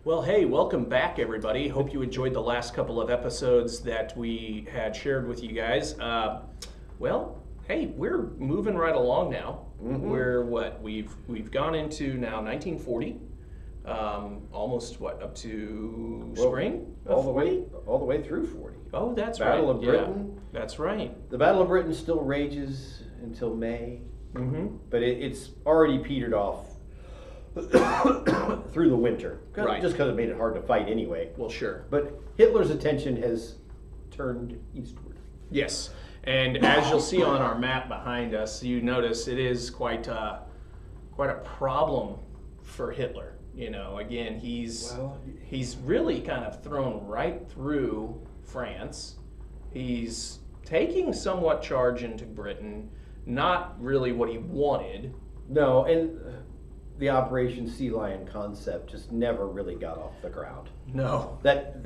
Well, hey, welcome back, everybody. Hope you enjoyed the last couple of episodes that we had shared with you guys. Hey, we're moving right along now. We're what? We've gone into now 1940, almost what up to spring all of the 40? way all the way through 40. Oh, that's Battle right. of Britain. Yeah, that's right. The Battle of Britain still rages until May, but it's already petered off through the winter, Right. just because it made it hard to fight anyway. Well, sure. But Hitler's attention has turned eastward. Yes, and as you'll see on our map behind us, you notice it is quite a problem for Hitler. You know, again, he's really kind of thrown right through France. He's taking somewhat charge into Britain, not really what he wanted. No, and the Operation Sea Lion concept just never really got off the ground. No. That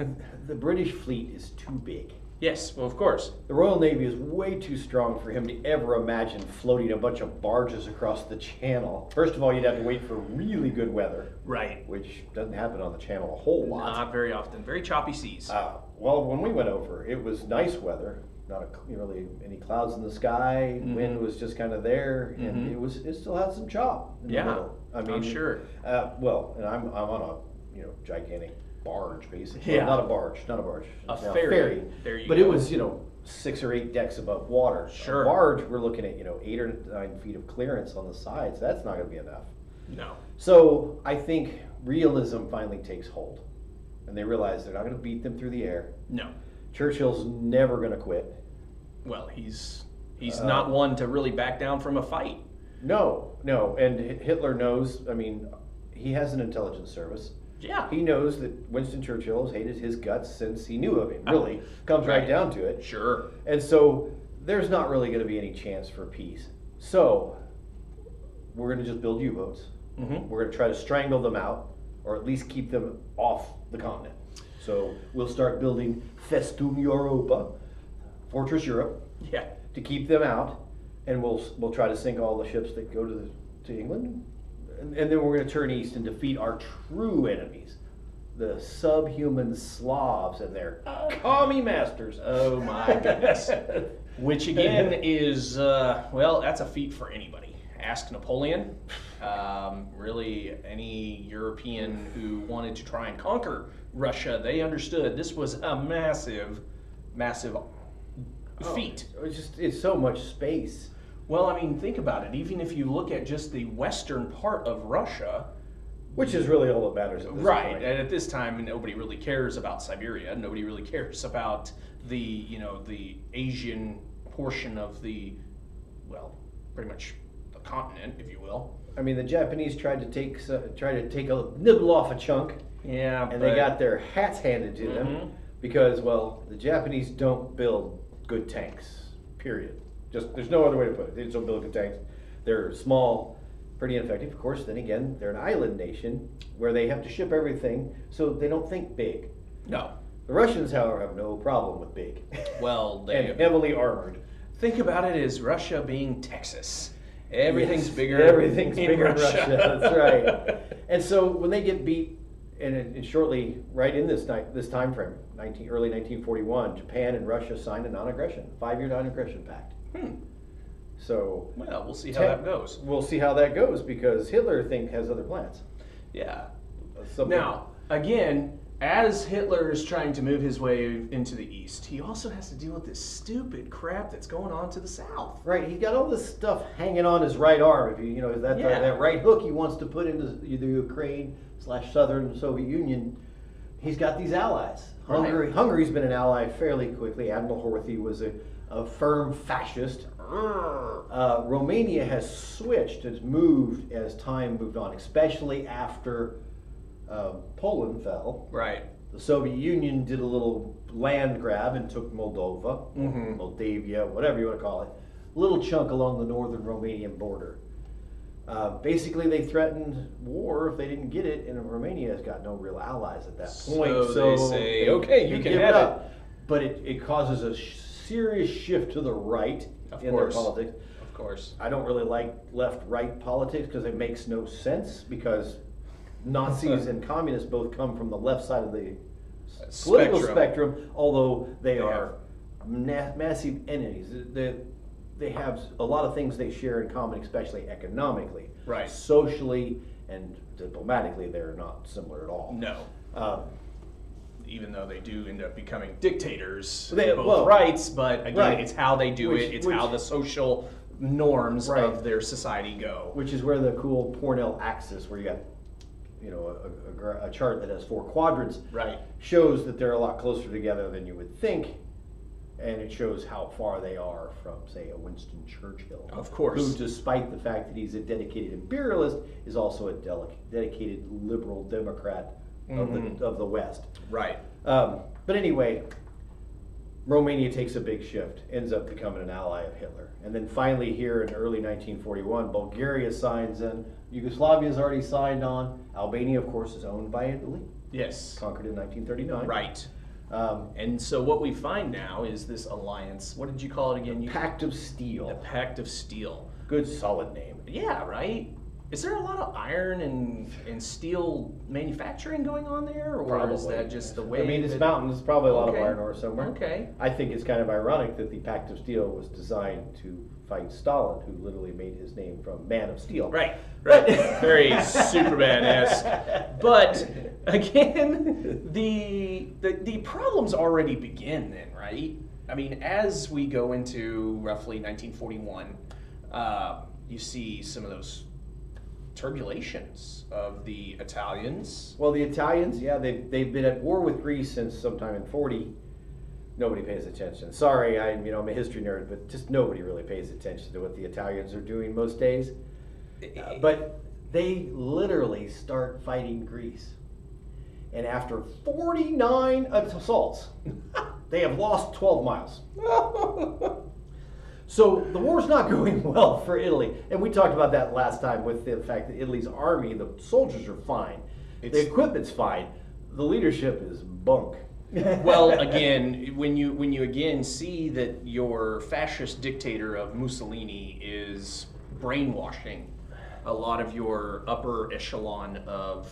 the British fleet is too big. Yes, well, of course. The Royal Navy is way too strong for him to ever imagine floating a bunch of barges across the channel. First of all, you'd have to wait for really good weather. Right. Which doesn't happen on the channel a whole lot. Not very often. Very choppy seas. Well, when we went over, it was nice weather. Not really any clouds in the sky. Wind was just kind of there, and it still had some chop in the middle. I mean, I'm sure. And I'm on a gigantic barge, basically. Yeah. Well, not a barge. A ferry. There you but go. it was 6 or 8 decks above water. Sure. A barge, we're looking at 8 or 9 feet of clearance on the sides. That's not going to be enough. No. So I think realism finally takes hold, and they realize they're not going to beat them through the air. No. Churchill's never going to quit. Well, he's not one to really back down from a fight. No, and Hitler knows. I mean, he has an intelligence service. Yeah. He knows that Winston Churchill has hated his guts since he knew of him. Really, comes right down to it. Sure. And so there's not really going to be any chance for peace. So we're going to just build U-boats. We're going to try to strangle them out, or at least keep them off the continent. So we'll start building Festung Europa, Fortress Europe, to keep them out, and we'll try to sink all the ships that go to England, and then we're going to turn east and defeat our true enemies, the subhuman Slavs and their commie masters. Oh my goodness. Which again is, that's a feat for anybody. Ask Napoleon. Really, any European who wanted to try and conquer Russia, they understood this was a massive feat. It's so much space. Well, I mean, think about it. Even if you look at just the western part of Russia, which is really all that matters at this point. And at this time, nobody really cares about Siberia. Nobody really cares about the the Asian portion of pretty much the continent, if you will. I mean, the Japanese tried to take a nibble off a chunk. Yeah, and they got their hats handed to them because, the Japanese don't build good tanks. Period. There's no other way to put it. They just don't build good tanks. They're small, pretty ineffective. Of course, then again, they're an island nation where they have to ship everything, so they don't think big. No. The Russians, however, have no problem with big. Well, and heavily armored. Think about it as Russia being Texas. Everything's bigger. Everything's bigger in Russia. That's right. And so when they get beat, and shortly, right in this time frame, early 1941, Japan and Russia signed a non-aggression, 5-year non-aggression pact. So we'll see how that goes. We'll see how that goes because Hitler has other plans. Yeah. Something. Now, again, as Hitler is trying to move his way into the east, he also has to deal with this stupid crap that's going on to the south. Right. He got all this stuff hanging on his right arm. If that right hook he wants to put into the Ukraine/Southern Soviet Union, he's got these allies. Hungary's been an ally fairly quickly. Admiral Horthy was a firm fascist. Romania has switched, has moved as time moved on, especially after Poland fell. Right. The Soviet Union did a little land grab and took Moldova, Moldavia, whatever you want to call it, a little chunk along the northern Romanian border. Basically, they threatened war if they didn't get it, and Romania has got no real allies at that point. So they say, okay, you can have it. But it causes a serious shift to the right in their politics. Of course. I don't really like left-right politics because it makes no sense because Nazis and communists both come from the left side of the political spectrum, although they are massive enemies. They have a lot of things they share in common, especially economically. Right. Socially and diplomatically, they're not similar at all. No. Even though they do end up becoming dictators, well, rights, but again, right. it's how they do it. It's how the social norms right. of their society go. Which is where the cool Pornell axis, where you got a chart that has 4 quadrants, right, shows that they're a lot closer together than you would think, and it shows how far they are from, say, a Winston Churchill. Of course. Who, despite the fact that he's a dedicated imperialist, is also a dedicated liberal Democrat of the West. Right. But anyway, Romania takes a big shift, ends up becoming an ally of Hitler. And then finally here in early 1941, Bulgaria signs in. Yugoslavia's already signed on. Albania, of course, is owned by Italy. Yes. Conquered in 1939. Right. And so what we find now is this alliance. What did you call it again? Pact of Steel. The Pact of Steel. Good, solid name. Yeah, right? Is there a lot of iron and steel manufacturing going on there? Or Probably. Is that just the way? I mean, it's mountains, probably a lot of iron ore somewhere. Okay. I think it's kind of ironic that the Pact of Steel was designed to fight Stalin, who literally made his name from Man of Steel. Right, right. Very Superman-esque. But again, the problems already begin then, right? I mean, as we go into roughly 1941, you see some of those turbulations of the Italians. Well, the Italians, yeah, they've been at war with Greece since sometime in 40. Nobody pays attention. Sorry, I'm a history nerd, but just nobody really pays attention to what the Italians are doing most days. But they literally start fighting Greece. And after 49 assaults, they have lost 12 miles. So the war's not going well for Italy. And we talked about that last time with the fact that Italy's army, the soldiers are fine. The equipment's fine. The leadership is bunk. Well, again, when you again see that your fascist dictator of Mussolini is brainwashing a lot of your upper echelon of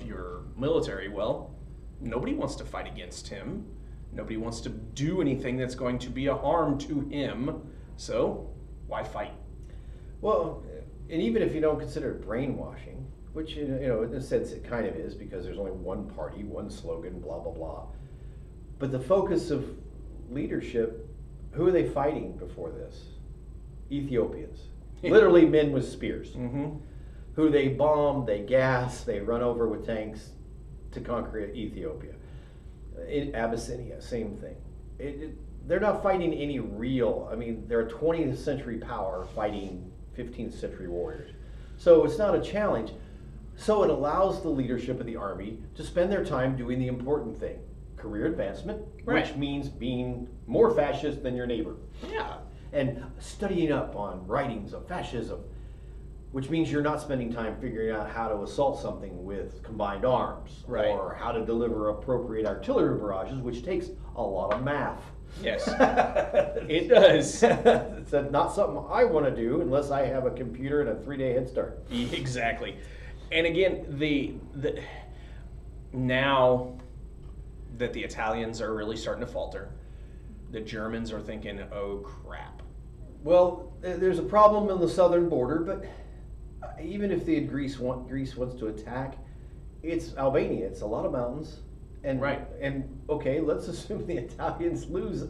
your military, well, nobody wants to fight against him. Nobody wants to do anything that's going to be a harm to him. So, why fight? Well, and even if you don't consider it brainwashing, which in a sense it kind of is, because there's only one party, one slogan, blah blah blah. But the focus of leadership, who are they fighting before this? Ethiopians. Literally men with spears. Mm-hmm. Who they bomb, they gas, they run over with tanks to conquer Ethiopia. In Abyssinia, same thing. They're not fighting any real, I mean, they're a 20th century power fighting 15th century warriors. So it's not a challenge. So it allows the leadership of the army to spend their time doing the important thing. Career advancement, right. Which means being more fascist than your neighbor. Yeah. And studying up on writings of fascism, which means you're not spending time figuring out how to assault something with combined arms, right. Or how to deliver appropriate artillery barrages, which takes a lot of math. Yes, it does. It's not something I want to do unless I have a computer and a 3-day head start. Exactly. And again, now that the Italians are really starting to falter, the Germans are thinking, oh crap. Well, there's a problem on the southern border, but even if Greece wants to attack, it's Albania. It's a lot of mountains. And, right. And okay, let's assume the Italians lose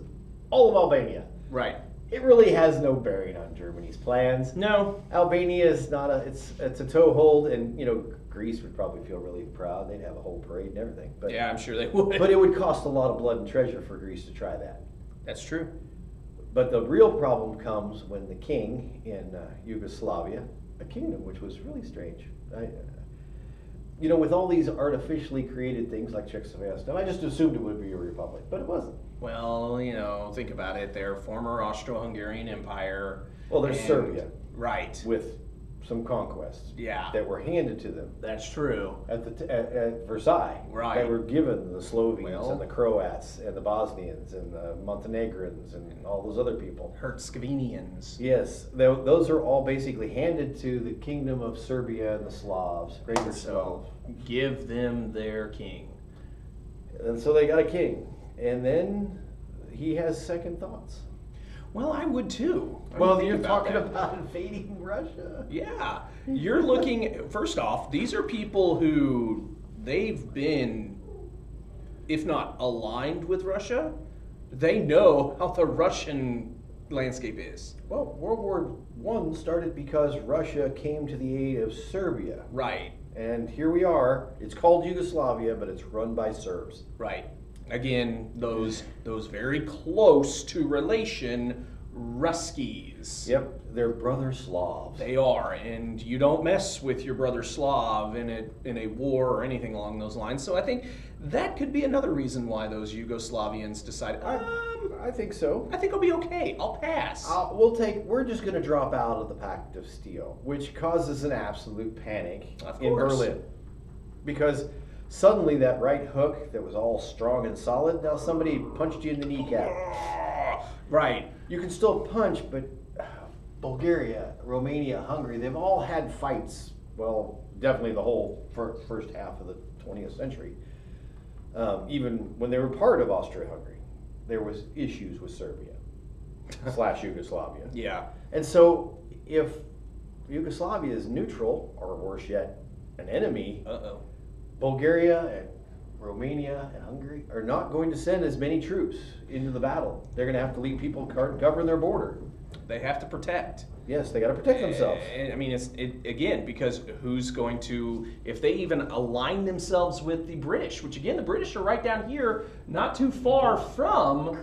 all of Albania. Right. It really has no bearing on Germany's plans. No. Albania is not it's a toehold, and Greece would probably feel really proud. They'd have a whole parade and everything. But yeah, I'm sure they would. But it would cost a lot of blood and treasure for Greece to try that. That's true. But the real problem comes when the king in Yugoslavia, a kingdom which was really strange. With all these artificially created things like Czechoslovakia, I just assumed it would be a republic, but it wasn't. Well, think about it. They're former Austro-Hungarian Empire. Well, there's Serbia. Right. With some conquests. Yeah. That were handed to them. That's true. At Versailles. Right. They were given the Slovenes Well, and the Croats and the Bosnians and the Montenegrins and all those other people. Herzegovinians. Yes, those are all basically handed to the Kingdom of Serbia and the Slavs, Greater Slav. Give them their king. And so they got a king. And then he has second thoughts. Well, I would too. Well, you're talking about invading Russia. Yeah. You're looking, first off, these are people who they've been, if not aligned with Russia, they know how the Russian landscape is. Well, World War I started because Russia came to the aid of Serbia. Right. And here we are. It's called Yugoslavia, but it's run by Serbs. Right. Again, those very close to relation Ruskies. Yep, they're brother Slavs. They are, and you don't mess with your brother Slav in a war or anything along those lines. So I think that could be another reason why those Yugoslavians decided. I think so. I think I'll be okay. I'll pass. We're just going to drop out of the Pact of Steel, which causes an absolute panic in Berlin, because suddenly that right hook that was all strong and solid, now somebody punched you in the kneecap. Right. You can still punch, but Bulgaria, Romania, Hungary, they've all had fights. Well, definitely the whole first half of the 20th century. Even when they were part of Austria-Hungary, there was issues with Serbia / Yugoslavia. Yeah. And so if Yugoslavia is neutral, or worse yet, an enemy, Bulgaria and Romania and Hungary are not going to send as many troops into the battle. They're going to have to leave people govern their border. They have to protect. Yes, they got to protect themselves. And I mean, again, because who's going to, if they even align themselves with the British, which again, the British are right down here, not too far from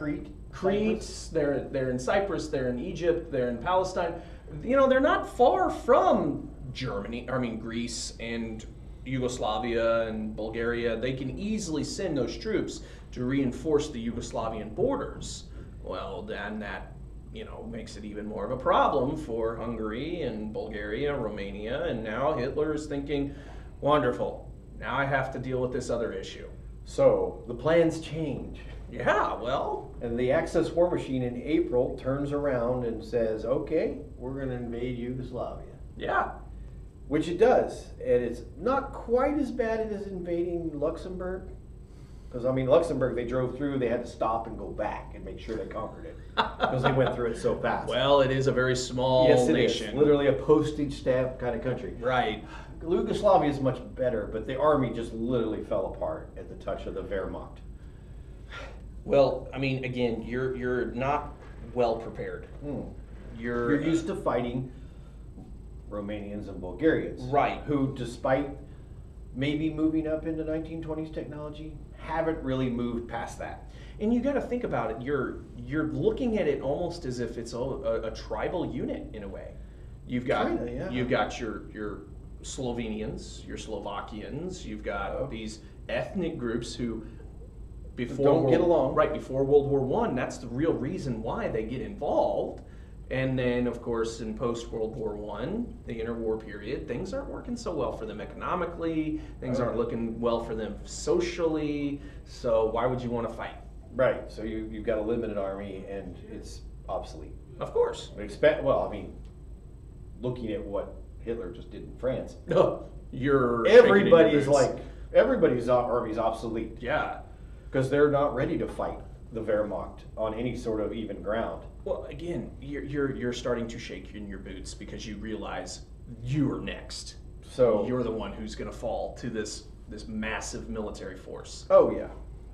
Crete. They're in Cyprus, they're in Egypt, they're in Palestine. You know, they're not far from Greece and Yugoslavia and Bulgaria. They can easily send those troops to reinforce the Yugoslavian borders. Well, then that, makes it even more of a problem for Hungary and Bulgaria, Romania, and now Hitler is thinking, wonderful, now I have to deal with this other issue. So the plans change. Yeah, well. And the Axis war machine in April turns around and says, okay, we're going to invade Yugoslavia. Yeah. Which it does. And it's not quite as bad as invading Luxembourg. Because, Luxembourg, they drove through, they had to stop and go back and make sure they conquered it. Because they went through it so fast. Well, it is a very small nation. Is. Literally a postage stamp kind of country. Right. Yugoslavia is much better, but the army just literally fell apart at the touch of the Wehrmacht. Well, again, you're not well prepared. You're used to fighting Romanians and Bulgarians. Right. Who, despite maybe moving up into 1920s technology, haven't really moved past that. And you got to think about it. You're looking at it almost as if it's a tribal unit in a way. You've got you've got your Slovenians, your Slovakians. You've got these ethnic groups who don't get along. Right before World War I. That's the real reason why they get involved. And then, of course, in post-World War I, the interwar period, things aren't working so well for them economically. Things aren't looking well for them socially. So why would you want to fight? Right. So you've got a limited army, and it's obsolete. Of course. Looking at what Hitler just did in France, everybody's army's obsolete. Yeah. Because they're not ready to fight the Wehrmacht on any sort of even ground. Well, again, you're starting to shake in your boots because you realize you're next. So you're the one who's going to fall to this massive military force. Oh yeah,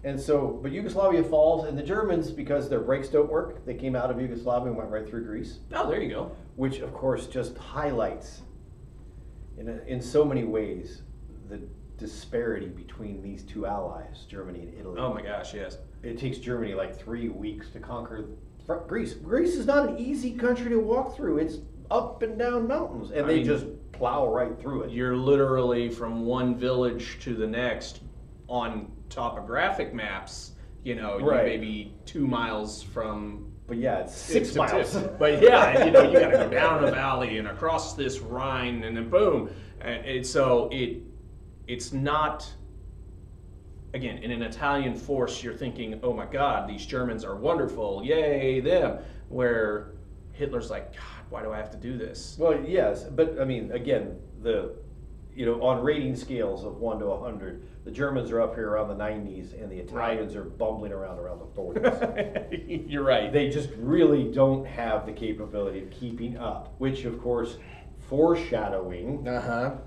and so but Yugoslavia falls, and the Germans, because their brakes don't work, they came out of Yugoslavia and went right through Greece. Oh, there you go. Which of course just highlights, in so many ways, the disparity between these two allies, Germany and Italy. Oh my gosh, yes. It takes Germany like 3 weeks to conquer Greece. Greece is not an easy country to walk through. It's up and down mountains, and they just plow right through it. You're literally from one village to the next on topographic maps. You may be 2 miles from But yeah, it's 6 miles. But yeah, you know, you got to go down a valley and across this Rhine, and then boom. And so it's not. Again, in an Italian force, you're thinking, "Oh my God, these Germans are wonderful! Yay, them!" Where Hitler's like, "God, why do I have to do this?" Well, yes, but I mean, again, on rating scales of 1 to 100, the Germans are up here around the 90s, and the Italians are bumbling around the 40s. You're right. They just really don't have the capability of keeping up, which, of course, foreshadowing,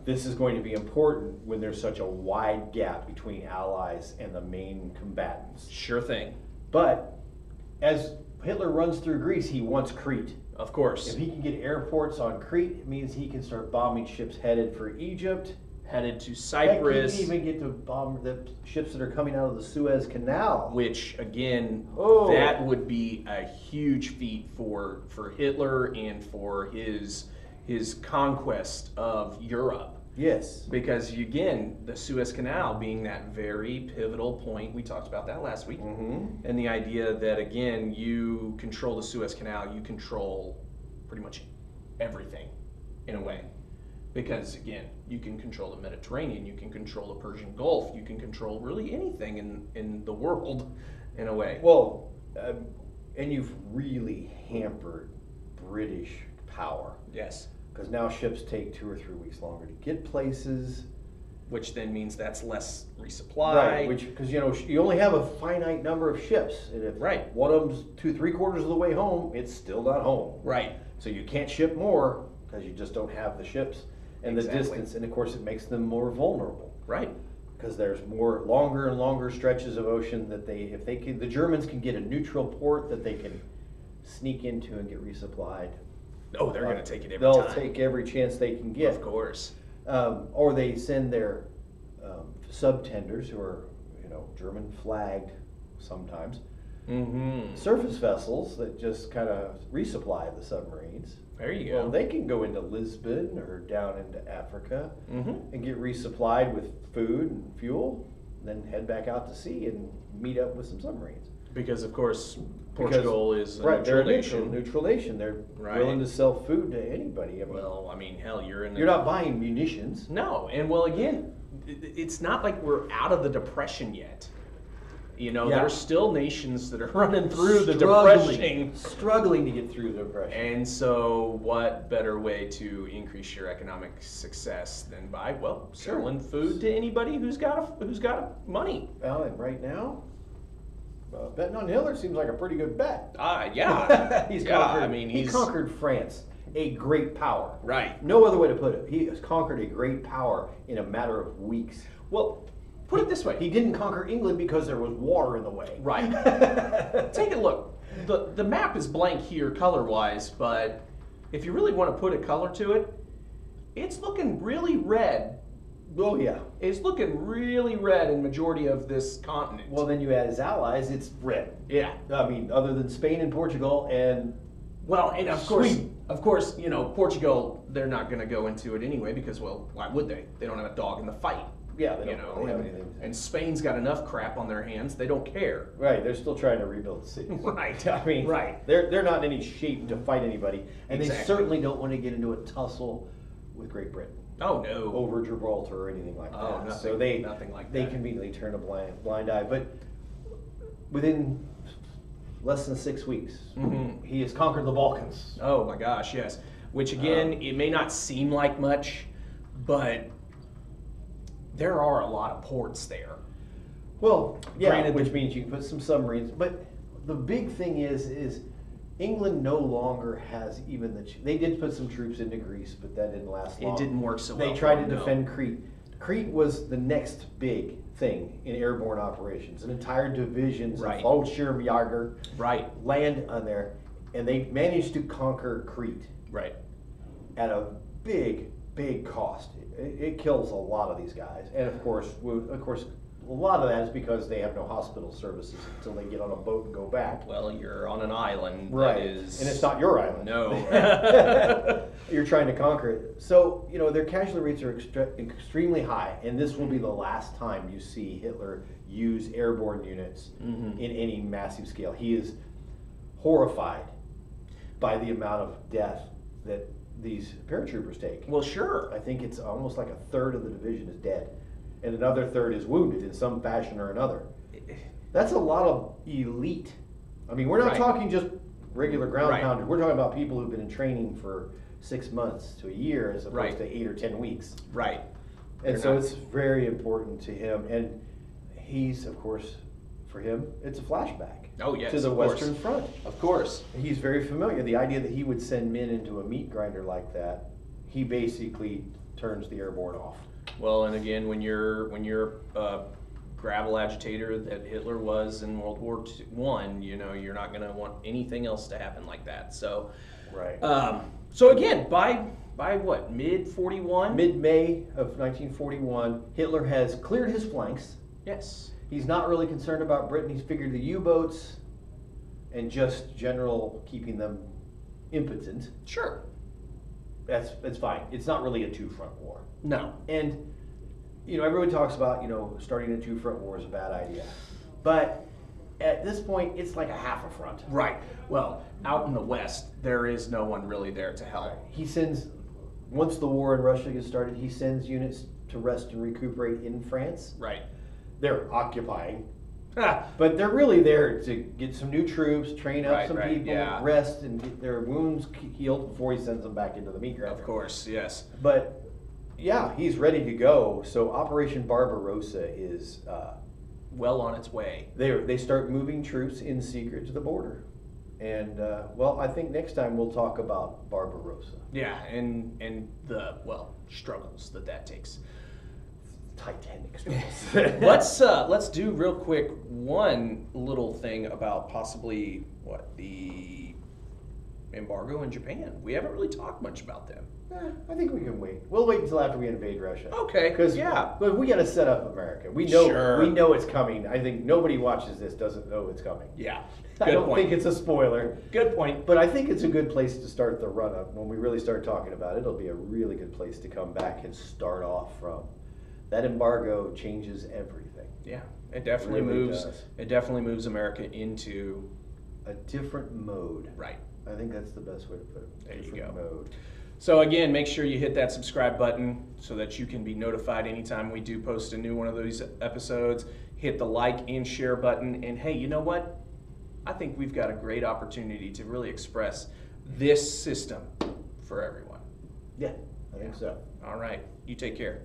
this is going to be important when there's such a wide gap between allies and the main combatants. Sure thing. But as Hitler runs through Greece, he wants Crete. Of course. If he can get airports on Crete, it means he can start bombing ships headed for Egypt. Headed to Cyprus. He can even get to bomb the ships that are coming out of the Suez Canal. Which, again, that would be a huge feat for Hitler and for his conquest of Europe. Yes. Because, again, the Suez Canal being that very pivotal point, we talked about that last week, and the idea that, again, you control the Suez Canal, you control pretty much everything, in a way. Because, again, you can control the Mediterranean, you can control the Persian Gulf, you can control really anything in the world, in a way. Well, and you've really hampered British power. Yes. Because now ships take 2 or 3 weeks longer to get places. Which then means that's less resupply. Right, because you only have a finite number of ships. And if one of them's 2-3/4 of the way home, it's still not home. Right. So you can't ship more because you just don't have the ships and the distance. And of course it makes them more vulnerable. Right. Because there's longer and longer stretches of ocean that the Germans can get a neutral port that they can sneak into and get resupplied. Oh, they're going to take it every time. They'll take every chance they can get. Of course. Or they send their subtenders, who are, German flagged sometimes, surface vessels that just kind of resupply the submarines. There you go. Well, they can go into Lisbon or down into Africa and get resupplied with food and fuel, and then head back out to sea and meet up with some submarines. Because, of course, Portugal is a neutral nation. They're willing to sell food to anybody. Hell, you're not buying munitions. No, and again, it's not like we're out of the Depression yet. There's still nations that are running through the Depression. Struggling to get through the Depression. And so what better way to increase your economic success than by, selling food to anybody who's got money? Well, and right now, betting on Hitler seems like a pretty good bet. Yeah. He conquered France, a great power. Right. No other way to put it. He has conquered a great power in a matter of weeks. Well, put it this way. He didn't conquer England because there was water in the way. Right. Take a look. The map is blank here color-wise, but if you really want to put a color to it, it's looking really red. Oh, yeah. It's looking really red in majority of this continent. Well, then you add his allies, it's red. Yeah. I mean, other than Spain and Portugal and of course, Portugal, they're not going to go into it anyway because, why would they? They don't have a dog in the fight. Yeah, they don't really have anything. And Spain's got enough crap on their hands; they don't care. Right, they're still trying to rebuild the cities. Right, I mean, they're not in any shape to fight anybody, and they certainly don't want to get into a tussle with Great Britain. Oh no, over Gibraltar or anything like that. Nothing like that. They conveniently turn a blind eye. But within less than 6 weeks, he has conquered the Balkans. Oh my gosh, yes. Which again, it may not seem like much, but there are a lot of ports there. Well, yeah, which means you can put some submarines. But the big thing is England no longer has even they did put some troops into Greece, but that didn't last long. It didn't work so well. They tried to defend Crete. Crete was the next big thing in airborne operations. An entire divisions of Fallschirmjäger land on there, and they managed to conquer Crete. Right. At a big cost. It kills a lot of these guys, and of course, a lot of that is because they have no hospital services until they get on a boat and go back. Well, you're on an island, right? And it's not your island. No, you're trying to conquer it. So their casualty rates are extremely high, and this will be the last time you see Hitler use airborne units in any massive scale. He is horrified by the amount of death that these paratroopers take. Well, sure. I think it's almost like a third of the division is dead, and another third is wounded in some fashion or another. That's a lot of elite. I mean, we're not talking just regular ground pounders. We're talking about people who've been in training for 6 months to a year as opposed to 8 or 10 weeks. Right. And so it's very important to him. And he's, of course, for him, it's a flashback. Oh, yes, to the Western Front. Of course. He's very familiar. The idea that he would send men into a meat grinder like that, he basically turns the airborne off. Well, and again, when you're gravel agitator that Hitler was in World War I, you know, you're not going to want anything else to happen like that. So, so again, by what, mid-41? Mid-May of 1941, Hitler has cleared his flanks. Yes. He's not really concerned about Britain. He's figured the U-boats and just general keeping them impotent. Sure. That's fine. It's not really a two-front war. No. And you know, everyone talks about, you know, starting a two-front war is a bad idea. But at this point, it's like a half a front. Right. Well, out in the West, there is no one really there to help. He sends, once the war in Russia gets started, he sends units to rest and recuperate in France. Right. They're occupying. But they're really there to get some new troops, train up some people, rest, and get their wounds healed before he sends them back into the meat grinder. Of course, yes. But yeah, he's ready to go. So Operation Barbarossa is well on its way. They start moving troops in secret to the border, and well, I think next time we'll talk about Barbarossa. Yeah, and the struggles that takes. Titanic struggles. Let's do real quick one little thing about possibly the embargo in Japan. We haven't really talked much about them. I think we can wait. We'll wait until after we invade Russia. Okay. Because we got to set up America. We know it's coming. I think nobody watches this doesn't know it's coming. Yeah. I don't think it's a spoiler. Good point. But I think it's a good place to start the run up. When we really start talking about it, it'll be a really good place to come back and start off from. That embargo changes everything. Yeah. It definitely moves. It definitely moves America into a different mode. Right. I think that's the best way to put it. There you go. Mode. So again, make sure you hit that subscribe button so that you can be notified anytime we do post a new one of these episodes. Hit the like and share button. And hey, you know what? I think we've got a great opportunity to really express this system for everyone. Yeah, I think so. All right. You take care.